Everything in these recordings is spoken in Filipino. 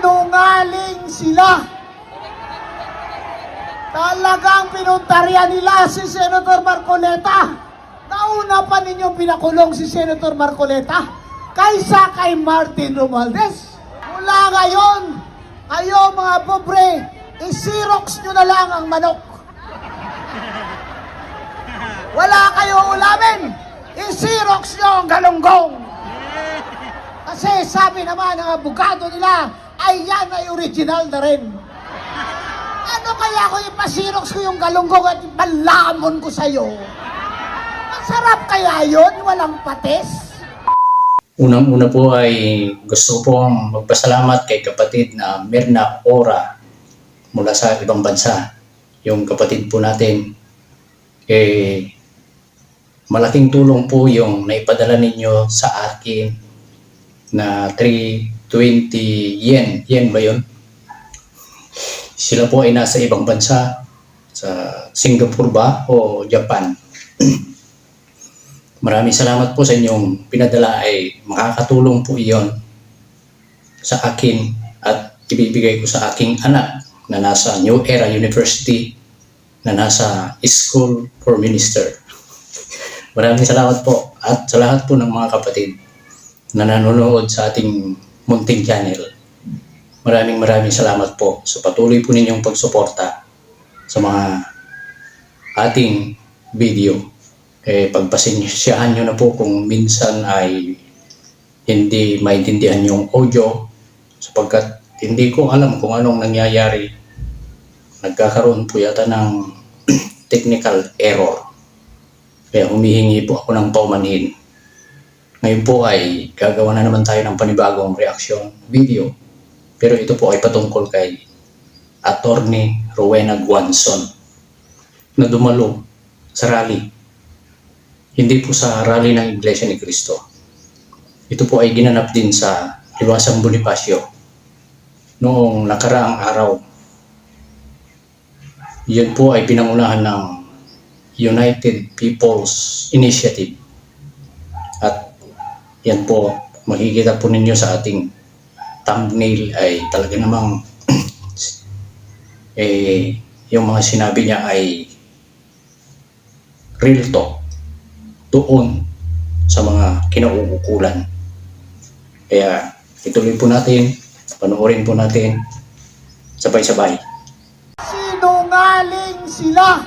Sinungaling sila. Talagang pinuntarya nila si Senator Marcoleta. Nauna pa ninyong pinakulong si Senator Marcoleta kaysa kay Martin Romualdez. Mula ngayon, kayo mga pobre, isirox nyo na lang ang manok. Wala kayong ulamin, isirox nyo ang galunggong. Kasi sabi naman ng abogado nila, ay yan ay original na rin. Ano kaya kung ipasirox ko yung galunggong at ipalamon ko sa'yo? Masarap kaya yun? Walang patis? Unang-una po ay gusto pong magpasalamat kay kapatid na Mirna Ora mula sa ibang bansa. Yung kapatid po natin, malaking tulong po yung naipadala ninyo sa akin na 320 yen. Yen ba yun? Sila po ay nasa ibang bansa, sa Singapore ba o Japan. Maraming salamat po sa inyong pinadala, ay makakatulong po iyon sa akin at ibibigay ko sa aking anak na nasa New Era University, na nasa School for Minister. Maraming salamat po at sa lahat po ng mga kapatid na nanonood sa ating munting channel. Maraming salamat po sa patuloy po ninyong pagsuporta sa mga ating video. Pagpasensyahan nyo na po kung minsan ay hindi maintindihan yung audio sapagkat hindi ko alam kung anong nangyayari. Nagkakaroon po yata ng technical error. Kaya humihingi po ako ng paumanhin. Ngayon po ay gagawa na naman tayo ng panibagong reaction video. Pero ito po ay patungkol kay Attorney Rowena Guanzon na dumalo sa rally. Hindi po sa rally ng Iglesia ni Cristo. Ito po ay ginanap din sa Liwasang Bonifacio noong nakaraang araw. Yan po ay pinangunahan ng United People's Initiative. At yan po, makikita po ninyo sa ating thumbnail ay talaga namang yung mga sinabi niya ay real talk doon sa mga kinauukulan. Kaya ituloy po natin, panoorin po natin sabay-sabay. Sinungaling sila.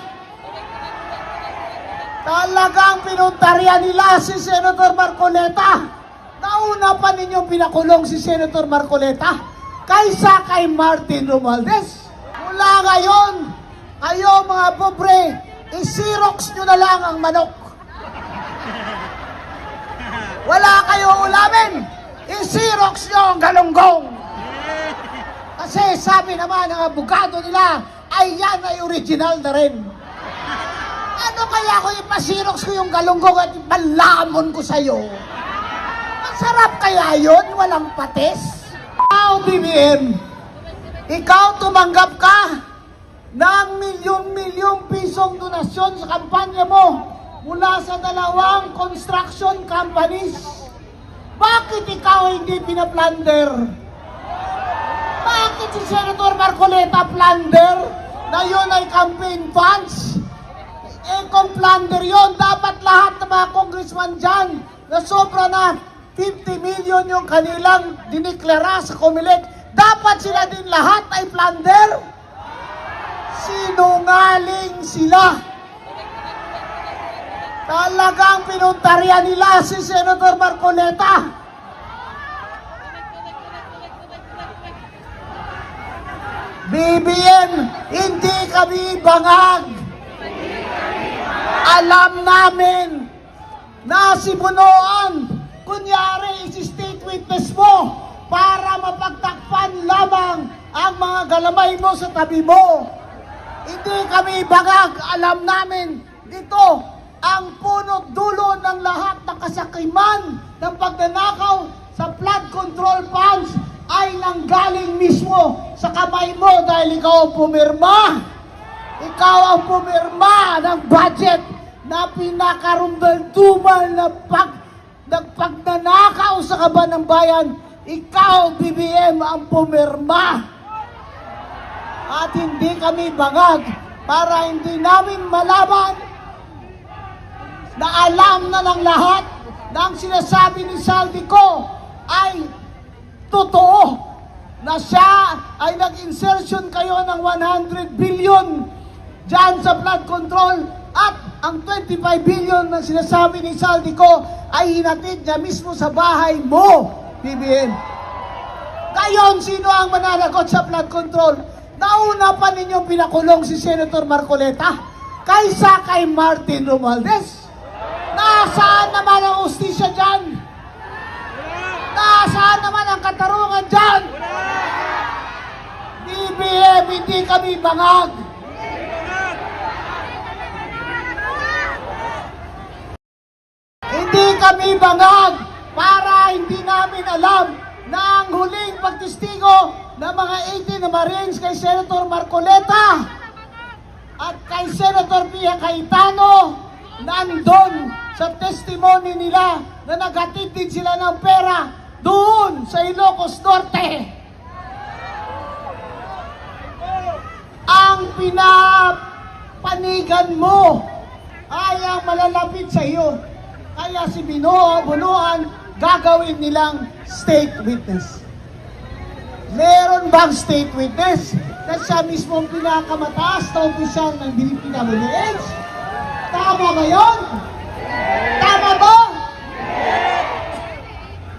Talagang pinuntarya nila si Senator Marcoleta. Nauna pa ninyong pinakulong si Senator Marcoleta kaysa kay Martin Romualdez. Mula ngayon, kayo mga pobre, isirox nyo na lang ang manok. Wala kayong ulamin, isirox nyo ang galunggong. Kasi sabi naman ng abogado nila, ay yan ay original na rin. Ano kaya kung ipasirox ko yung galunggong at ipalamon ko sa'yo? Masarap kaya yun? Walang patis? Ikaw, BBM, ikaw tumanggap ka ng milyon-milyong pisong donasyon sa kampanya mo mula sa 2 construction companies. Bakit ikaw hindi pinaplunder? Bakit si Senator Marcoleta plunder na yun ay campaign funds? Kung plunder yun, dapat lahat ng mga congressman dyan na sobra na 50 million yung kanilang diniklara sa COMELEC, dapat sila din lahat ay plunder? Sinungaling sila. Talagang pinuntarya nila si Senator Marcoleta. BBM, hindi kami bangag. Alam namin na si Bunoan, kunyari isi-state witness mo para mapagtakpan lamang ang mga galamay mo sa tabi mo. Hindi kami bangag. Alam namin dito ang punot dulo ng lahat ng kasakiman ng pagnanakaw sa flood control funds ay nanggaling mismo sa kamay mo dahil ikaw ang pumirma. Ikaw ang pumirma ng budget na pinakarumdal-dumal na pagnanakaw sa kaban ng bayan ikaw, BBM, ang pumirma. At hindi kami bangag para hindi namin malaman na alam na ng lahat na ang sinasabi ni Saldico ay totoo, na siya ay nag-insertion kayo ng 100 billion dyan sa flood control at ang 25 billion na sinasabi ni Saldico ay hinatid niya mismo sa bahay mo, BBM. Ngayon, sino ang mananagot sa flood control? Nauna pa ninyong pinakulong si Senator Marcoleta kaysa kay Martin Romualdez. Nasaan naman ang ustisya dyan? Nasaan naman ang katarungan dyan? BBM, hindi kami bangag. Hindi kami bangag para hindi namin alam na ang huling pagtistigo ng mga 18 na Marines kay Senator Marcoleta at kay Senator Pia Cayetano nandun sa testimony nila na naghatid din sila ng pera doon sa Ilocos Norte. Ang pinapanigan mo ay ang malalapit sa iyo. Kaya si Bunuan gagawin nilang state witness. Meron bang state witness na siya mismo ang pinakamataas na opisyal ng DPWH? Tama ba yun? Tama ba?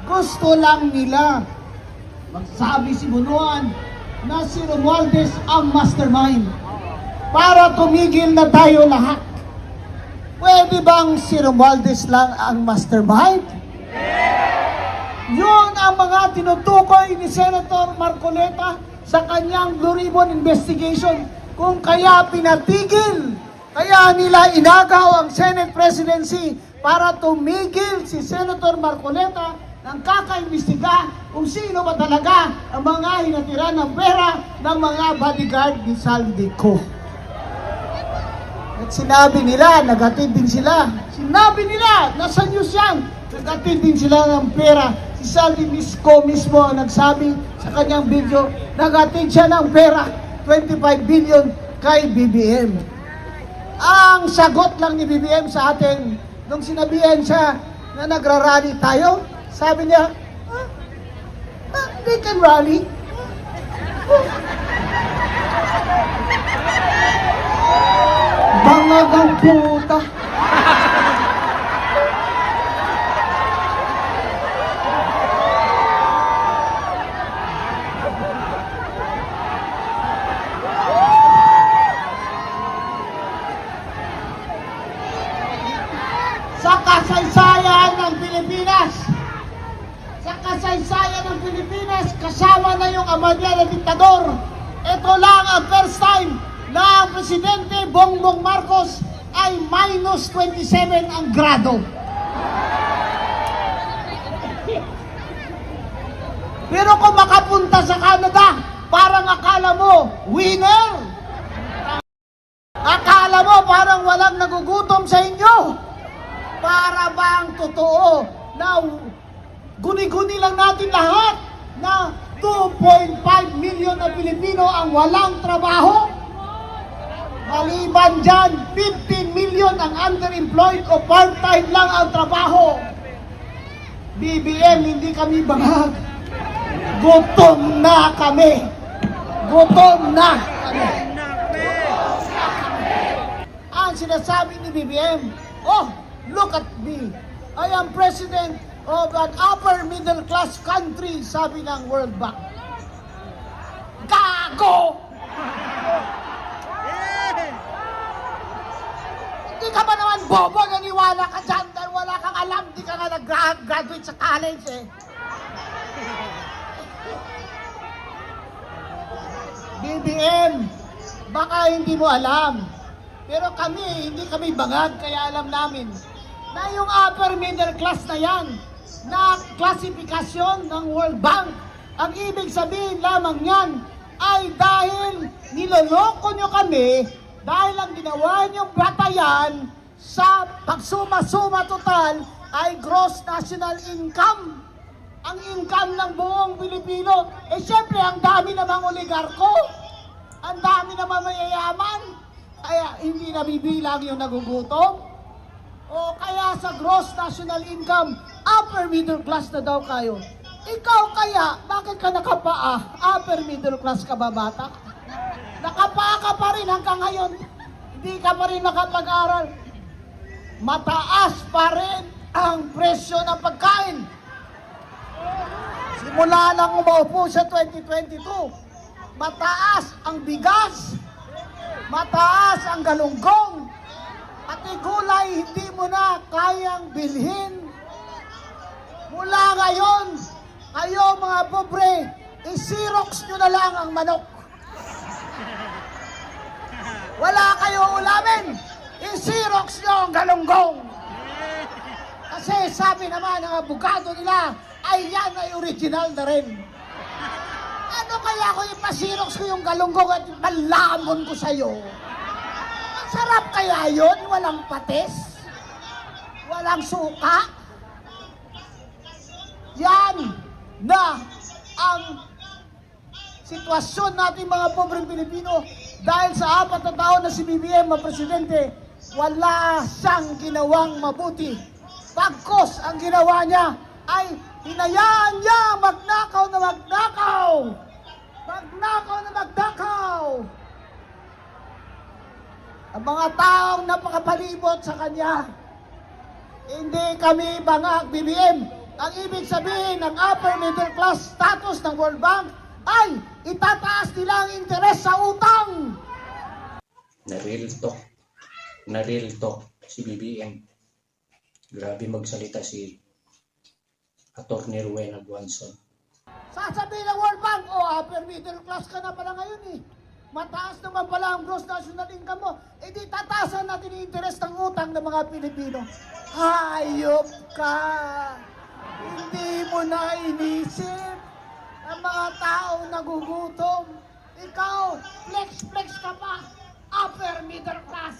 Gusto lang nila magsabi si Bunuan na si Romualdez ang mastermind para tumigil na tayo lahat. Pwede bang si Romualdez lang ang mastermind? Yun ang mga tinutukoy ni Senator Marcoleta sa kanyang Blue Ribbon investigation. Kung kaya pinatigil, kaya nila inagaw ang Senate presidency para tumigil si Senator Marcoleta ng kakaimbestiga kung sino ba talaga ang mga hinatiran ng pera ng mga bodyguard ni Saldico. At sinabi nila, naghatid din sila. Sinabi nila, nasa news yan, naghatid din sila ng pera. Si Saldico mismo ang nagsabi sa kanyang video, naghatid siya ng pera, 25 billion kay BBM. Ang sagot lang ni BBM sa atin, nung sinabihan siya na nagrarally tayo, sabi niya, they can rally. Bangagang puta. Sa kasaysayan ng Pilipinas, kasama na yung ama niya na diktador. Ito lang ang first time na ang Presidente Bongbong Marcos ay minus 27 ang grado. Pero kung makapunta sa Canada, parang akala mo, winner! Akala mo parang walang nagugutom sa inyo. Para bang totoo na guni-guni lang natin lahat na 2.5 million na Pilipino ang walang trabaho? Maliban dyan, 15 million ang underemployed o part-time lang ang trabaho. BBM, hindi kami bangag. Gutom na kami. Gutom na kami. Ang sinasabi ni BBM, oh, look at me. I am president of an upper middle class country, sabi ng World Bank. Gago! Hindi ka ba naman bobo, naniwala ka dyan dahil wala kang alam, di ka nga nag-graduate sa college eh. BBM, baka hindi mo alam. Pero kami, hindi kami bangag, kaya alam namin na yung upper middle class na yan, na klasifikasyon ng World Bank, ang ibig sabihin lamang yan ay dahil niloloko nyo kami, dahil ang ginawa nyong batayan sa pagsuma-suma total ay gross national income. ang income ng buong Pilipino. Eh syempre, ang dami namang oligarko. Ang dami namang mayayaman. Kaya hindi nabibilang yung nagugutom. O kaya sa gross national income, upper middle class na daw kayo. Ikaw kaya, bakit ka nakapaa? Upper middle class ka ba, bata? Nakapaa ka pa rin hanggang ngayon. Hindi ka pa rin nakapag-aral. Mataas pa rin ang presyo ng pagkain. Simula nang umaupo sa 2022, mataas ang bigas, mataas ang galunggong, pati gulay hindi mo na kayang bilhin. Mula ngayon, kayo mga pobre, i-Xerox nyo na lang ang manok. Wala kayo ulamin, i-Xerox nyo ang galunggong. Kasi sabi naman ng abogado nila, ay yan ay original na rin. Ano kaya kung ipasirox ko yung galunggong at malamon ko sa'yo? Masarap kaya yun? Walang patis? Walang suka? Yan na ang sitwasyon natin mga pobreng Pilipino dahil sa 4 na taon na si BBM ang presidente, wala siyang ginawang mabuti. Pagkos ang ginawa niya ay hinayaan niya magnakaw na magnakaw. Magnakaw na magnakaw. Ang mga taong napakapalibot sa kanya. Hindi kami bangag BBM. Ang ibig sabihin ng upper middle class status ng World Bank ay itataas nila ang interes sa utang. Na real talk si BBM. Grabe magsalita si Attorney Rowena Guanzon. Sasabihin ng World Bank, upper middle class ka na pala ngayon eh. Mataas naman pala ang gross national income mo. E di tatasan natin yung interest ng utang ng mga Pilipino. Hayop ka! Hindi mo na inisip ang mga taong nagugutom. Ikaw, flex ka pa, upper middle class.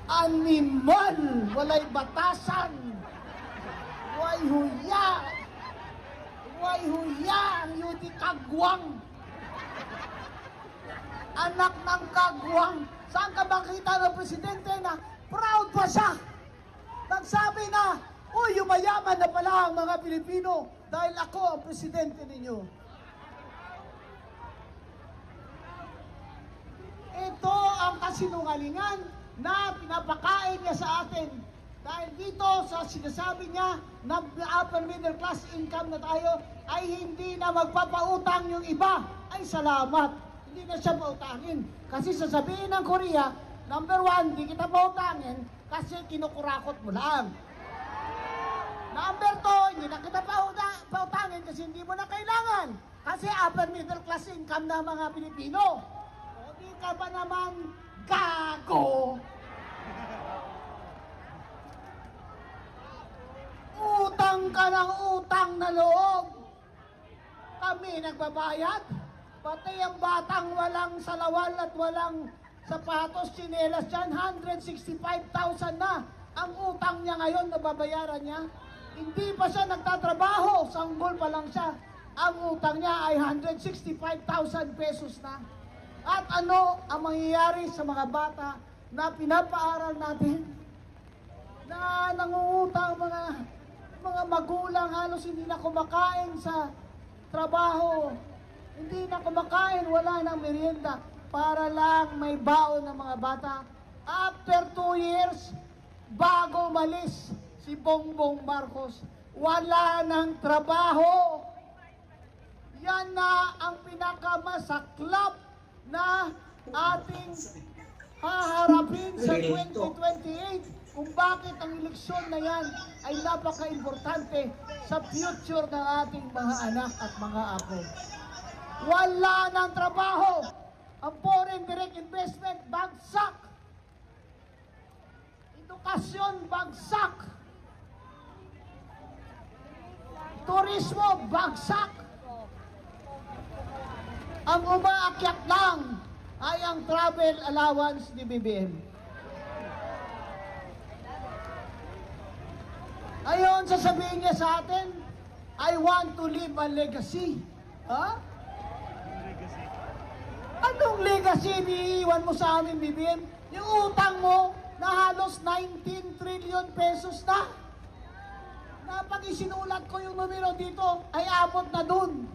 Animal, walay batasan. Way huya, ang yuti kagwang. Anak ng kagwang. Saan ka makita ng presidente na proud pa siya? Nagsabi na, uy, yumayaman na pala ang mga Pilipino dahil ako ang presidente ninyo. Ito ang kasinungalingan na pinapakain niya sa atin. Dahil dito sa sinasabi niya na upper middle class income na tayo ay hindi na magpapautang yung iba. Ay salamat, hindi na siya pautangin. Kasi sasabihin ng Korea, number 1, di kita pautangin kasi kinukurakot mo lang. Number 2, hindi na kita pautangin kasi hindi mo na kailangan. Kasi upper middle class income na mga Pilipino. O di ka ba naman gago? Utang ka ng utang na loob. Kami nagbabayad. Pati ang batang walang salawal at walang sapatos, tsinelas dyan, 165,000 na ang utang niya ngayon na babayaran niya. Hindi pa siya nagtatrabaho, sanggol pa lang siya. Ang utang niya ay 165,000 pesos na. At ano ang mangyayari sa mga bata na pinapaaral natin? Na nangungutang mga magulang, halos hindi na kumakain sa trabaho. Hindi na kumakain, wala nang merienda para lang may baon ng mga bata. After 2 years, bago malis si Bongbong Marcos, wala nang trabaho. Yan na ang pinakamasaklap na ating haharapin sa 2028. Kung bakit ang eleksyon na yan ay napaka-importante sa future ng ating mga anak at mga apo. Wala ng trabaho. Ang foreign direct investment, bagsak. Edukasyon, bagsak. Turismo, bagsak. Ang umaakyat lang ay ang travel allowance ni BBM. Ayon, sasabihin niya sa atin, I want to leave a legacy. Ha? Anong legacy iniiwan mo sa amin, BBM? Yung utang mo na halos 19 trillion pesos na. Na pag isinulat ko yung numero dito, ay abot na dun.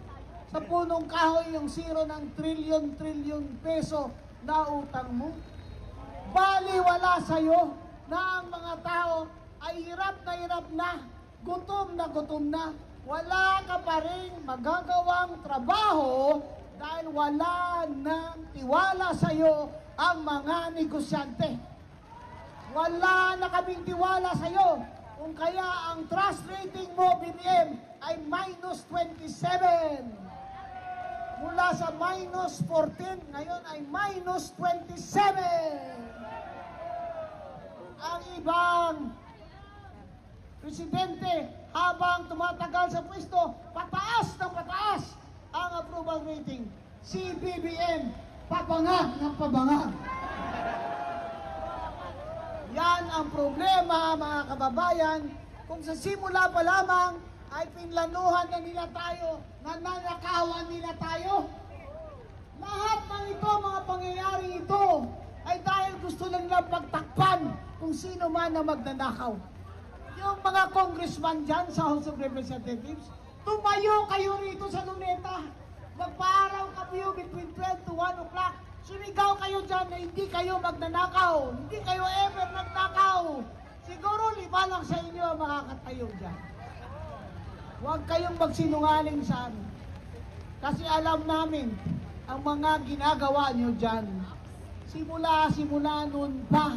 Sa punong kahoy yung zero ng trillion peso na utang mo. Baliwala sa'yo na ang mga tao ay hirap na, gutom na. Wala ka pa rin magagawang trabaho dahil wala nang tiwala sa'yo ang mga negosyante. Wala na kaming tiwala sa'yo. Kung kaya ang trust rating mo, BBM, ay minus 27. Mula sa minus 14, ngayon ay minus 27. Ang ibang presidente, habang tumatagal sa pwesto, pataas ng pataas ang approval rating. Si BBM, pabanga ng pabanga. Yan ang problema, mga kababayan, kung sa simula pa lamang ay pinlanuhan na nila tayo, nananakawan nila tayo. Lahat ng ito, mga pangyayari ito, ay dahil gusto lang nilang pagtakpan kung sino man na magnanakaw. Yung mga congressman dyan sa House of Representatives, tumayo kayo rito sa Luneta. Magpaaraw kayo between 12 to 1 o'clock. Sumigaw kayo dyan na hindi kayo magnanakaw. Hindi kayo ever nagnakaw. Siguro 5 lang sa inyo makakatayo dyan. Huwag kayong magsinungaling sa amin. Kasi alam namin ang mga ginagawa nyo dyan. Simula noon pa,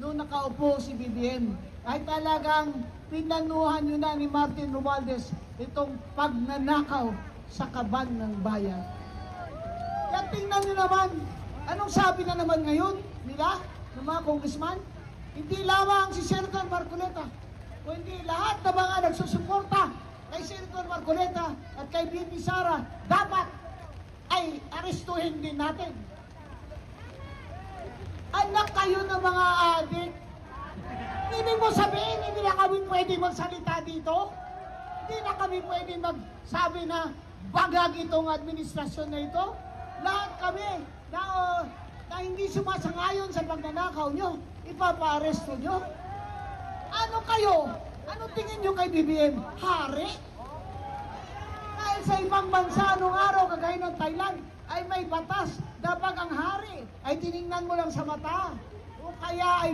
noon nakaupo si BBM, ay talagang pinanuhan nyo na ni Martin Romualdez itong pagnanakaw sa kaban ng bayan. Kaya tingnan nyo naman, anong sabi na naman ngayon nila, ng mga congressman? Hindi lamang si Senator Marcoleta, kundi lahat na mga nagsusuporta kay Senator Marcoleta at kay BP Sara, dapat ay arestuhin din natin. Anak kayo ng mga adik. Hindi mo sabihin, hindi na kami pwede magsalita dito. Hindi na kami pwede magsabi na bagag itong administrasyon na ito. Lahat kami na hindi sumasangayon sa pagnanakaw nyo, ipapa-aresto nyo. Ano kayo? Ano tingin nyo kay BBM? Hari? Dahil sa ibang bansa nung araw, kagaya ng Thailand, ay may batas. Dapat ang hari ay tiningnan mo lang sa mata. O kaya ay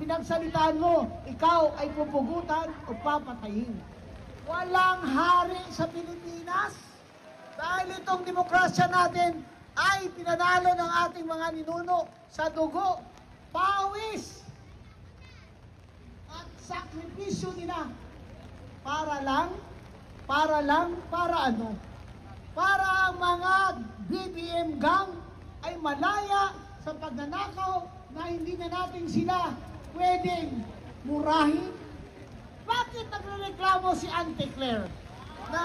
pinagsalitaan mo, ikaw ay pupugutan o papatayin. Walang hari sa Pilipinas. Dahil itong demokrasya natin ay pinanalo ng ating mga ninuno sa dugo, pawis, at sakripisyo nila. Para ano? Para ang mga BBM gang ay malaya sa pagnanakaw na hindi na natin sila pwedeng murahin. Bakit nagrereklamo si Auntie Claire na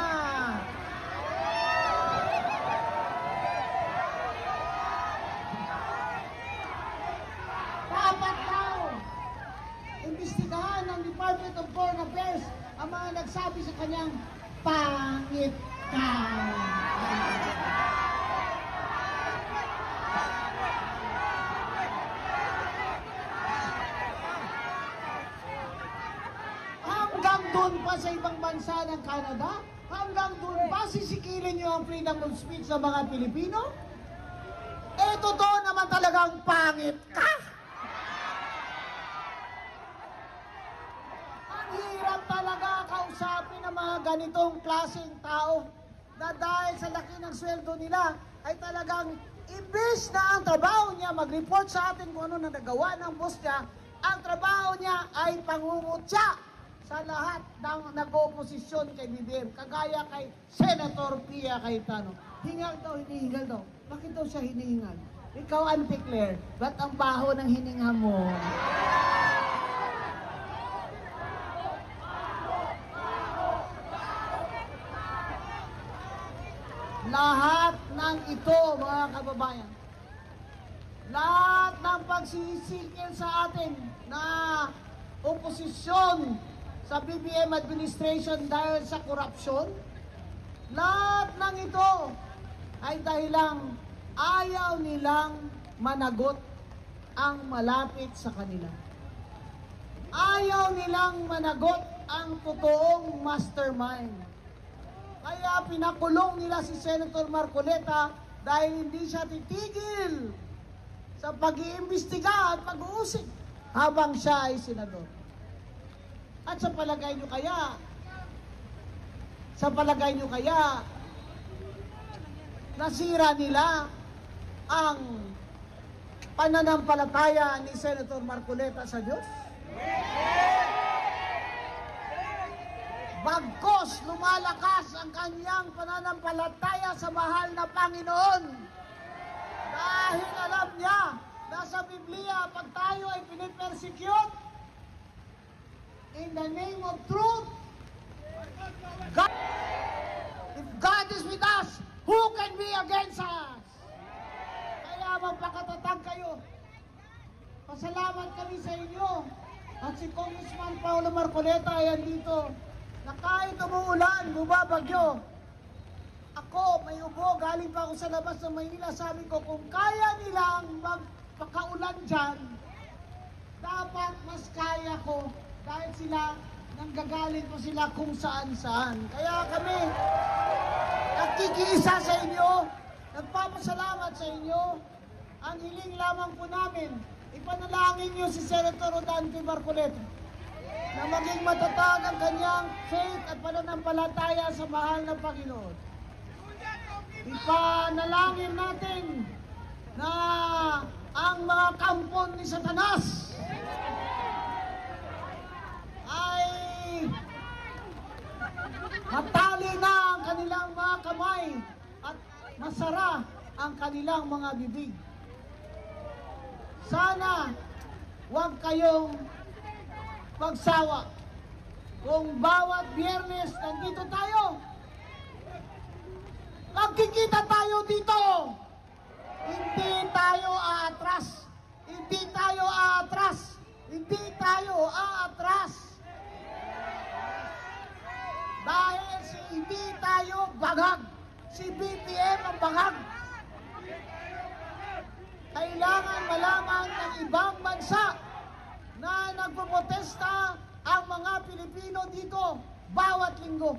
dapat daw imbestigahan ng Department of Foreign Affairs ang mga nagsabi sa kanyang pangit ka? Hanggang doon pa sa ibang bansa ng Canada? Hanggang doon pa sisikilin nyo ang freedom of speech ng mga Pilipino? Eh, totoo naman talagang pangit ka! Ang hirap talaga kausapin ng mga ganitong klaseng tao na dahil sa laki ng sweldo nila ay talagang imbes na ang trabaho niya mag-report sa atin kung ano na nagawa ng boss niya, ang trabaho niya ay pangungutya sa lahat ng nag-oposisyon kay BBM, kagaya kay Senator Pia Cayetano. Hingal daw, hinihingal daw. Bakit daw siya hinihingal? Ikaw, Auntie Claire, ba't ang baho ng hininga mo? Lahat ng ito, mga kababayan, lahat ng pagsisikil sa atin na oposisyon sa BBM administration dahil sa korupsyon. Lahat ng ito ay dahilang ayaw nilang managot ang malapit sa kanila. Ayaw nilang managot ang totoong mastermind. Kaya pinakulong nila si Senator Marcoleta dahil hindi siya titigil sa pag-iimbestiga at pag-uusig habang siya ay senador. At sa palagay nyo kaya, nasira nila ang pananampalataya ni Senator Marcoleta sa Diyos? Bagkos lumalakas ang kanyang pananampalataya sa mahal na Panginoon. Dahil alam niya na sa Biblia, pag tayo ay pinipersecute in the name of truth, God, if God is with us, who can be against us? Kaya magpakatatag kayo. Pasalamat kami sa inyo. At si Congressman Paulo Marcoleta ay andito na kahit umuulan, bumabagyo. Ako, may ubo, galing pa ako sa labas ng Maynila. Sabi ko, kung kaya nilang magpakaulan dyan, dapat mas kaya ko dahil sila, nanggagaling po sila kung saan-saan. Kaya kami, nagkikiisa sa inyo, nagpapasalamat sa inyo. Ang hiling lamang po namin, ipanalangin niyo si Senator Rodante Marcoleta na maging matatag ang kanyang faith at pananampalataya sa mahal na Panginoon. Ipanalangin natin na ang mga kampon ni Satanas ay matali na ang kanilang mga kamay at masara ang kanilang mga bibig. Sana huwag kayong magsawa. Kung bawat Biyernes nandito tayo, magkikita tayo dito. Hindi tayo aatras. Hindi tayo aatras. Hindi tayo aatras. Dahil hindi tayo bagag. Si BBM ang bagag. Kailangan malaman ng ibang bansa na nagpoprotesta ang mga Pilipino dito bawat linggo.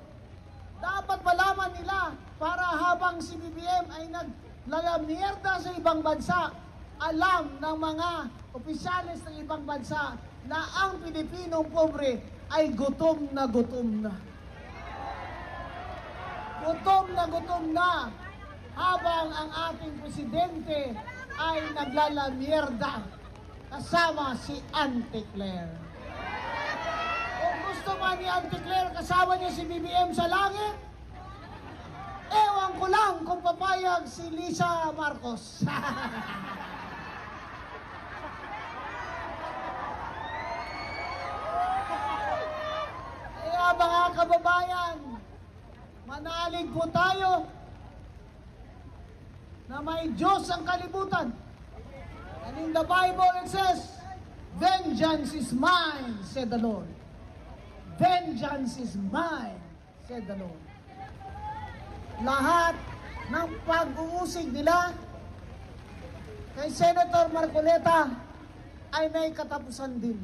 Dapat malaman nila para habang si BBM ay naglalamierda sa ibang bansa, alam ng mga opisyalis ng ibang bansa na ang Pilipinong pobre ay gutom na gutom na. Gutom na gutom na habang ang ating presidente ay naglalamierda kasama si Auntie Claire. Kung gusto man ni Auntie Claire kasama niya si BBM sa langit, ewan ko lang kung papayag si Lisa Marcos. Kaya mga kababayan, manalig po tayo na may Diyos ang kalibutan. And in the Bible it says, vengeance is mine, said the Lord. Vengeance is mine, said the Lord. Lahat ng pag-uusig nila kay Senator Marcoleta ay may katapusan din.